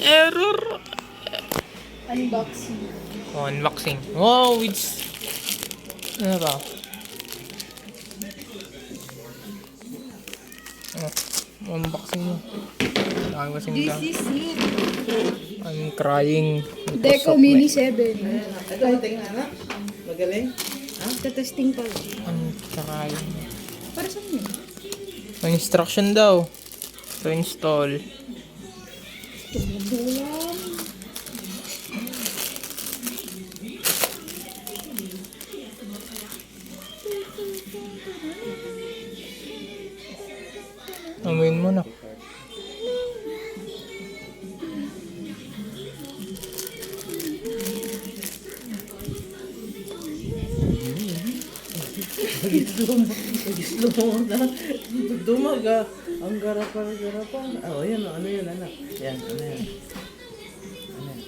Error! Unboxing. Oh, unboxing. Wow, it's... Ano ba? Unboxing mo. Unboxing This ka. is it. I'm crying. Deco Mini 7. Ito, tingnan na. Magaling. Testing pa lang. I'm crying. Para saan yun? May instruction daw. To install. Tumulang. Amuin mo na. Pag-slow mo na. Dumaga. Ang garapan. Oh, yan. Ano yun, anak? Yan, ano yan? Ano yan?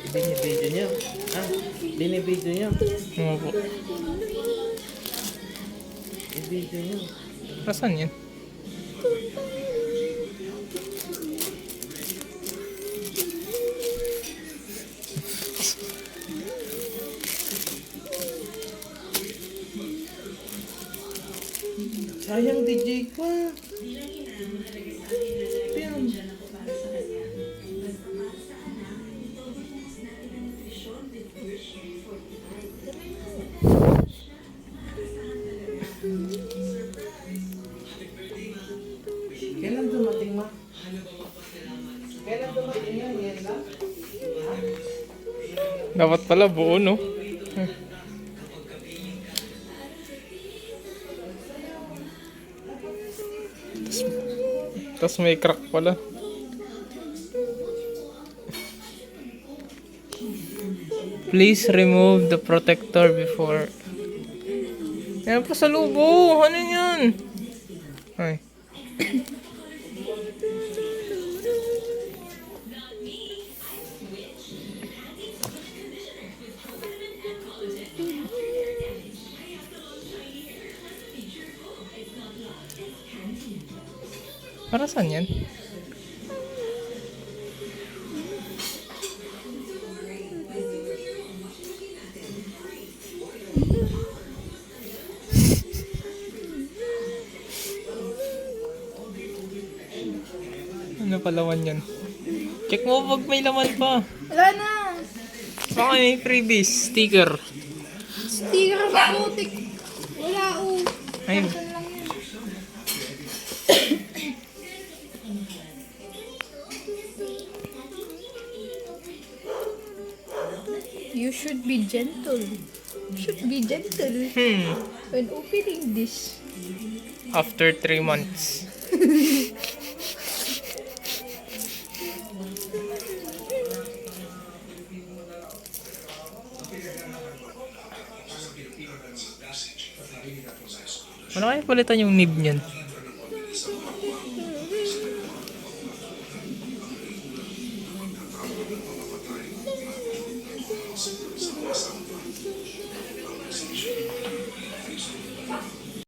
Binibidyo niyo. Binibidyo niyo. Ano po? Ibidyo niyo. Saan yan? Sayang DJ ko. Yan. Kailan dumating, ma? Kailan dumating yan? Yan lang? Dapat pala buo, no? Tapos may crack pala. Please remove the protector before. Yan pa sa lubo. Ano yan? Ay. Para saan yan? Ano pa laman yan? Check mo pag may laman pa. Wala na. Baka may freebies, sticker. Sticker ba putik? Wala o. Ayun. Saan lang yan? You should be gentle. Should be gentle when opening this. After 3 months. Ano kaya palitan yung nib niyan?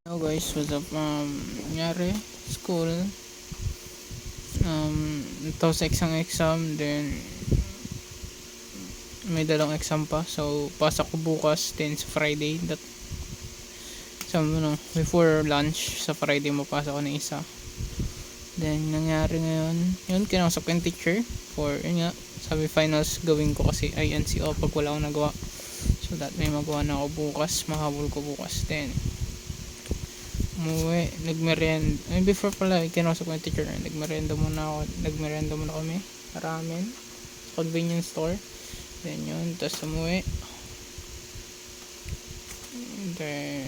Hello guys, what's up? Nangyari, school. Ito sa exam, then may dalawang exam pa. So, pasok ko bukas, then sa Friday. Before lunch, sa Friday mapasok ko na isa. Then, nangyari ngayon, yun, kinausap ko yung teacher for, yun nga, sabi finals gawin ko kasi INCO pag wala akong nagawa. So, that may magawa na ako bukas, mahabol ko bukas. Then, umuwi, before pala, kinausap ko yung teacher, nagmerienda muna kami, ramen, convenience store. Then yun, tapos umuwi. Then,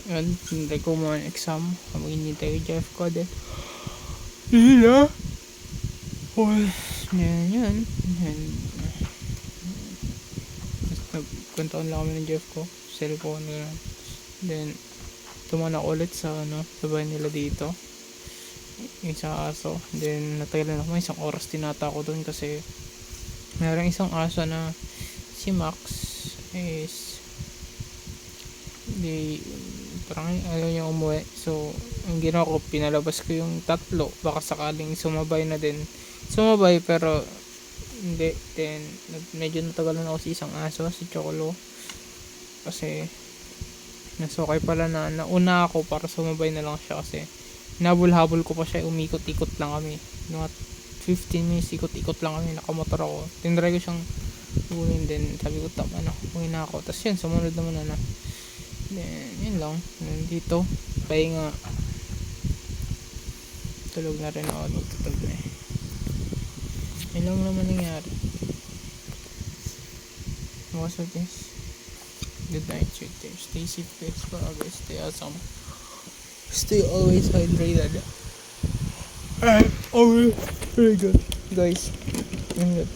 yun, hindi ko muna exam. Habang hinintay ko Jeff ko din. Yun na. Yun. Nagkuntaon lang kami ng Jeff ko. Cellphone gano'n. Then tumaon ako ulit sa bahay nila dito, yung isang aso. Then natagalan ako, may isang oras tinata ko dun kasi mayroong isang aso na si Max is parang ayaw niya umuwi. So, ang ginawa ko, pinalabas ko yung tatlo. Baka sakaling sumabay na din. Sumabay, pero hindi. Then, medyo natagalan ako sa isang aso, si Chocolo. Kasi, nasukay pala na nauna ako para sumabay na lang siya kasi nabul-habol ko pa siya, umikot-ikot lang kami. Mga 15 minutes, ikot-ikot lang kami, nakamotor ako. Tinry ko siyang unin din. Sabi ko, uwi na ako. Tapos yun, sumunod naman na. Then, yun lang. Nandito, pahinga. Tulog na rin ako. Tutulog na eh. Yun lang naman nangyari. What's with this? Good night, sweet dreams. Stay safe, guys. Forever. Stay awesome. Stay always hydrated. Alright. Oh my god. Guys. Yun,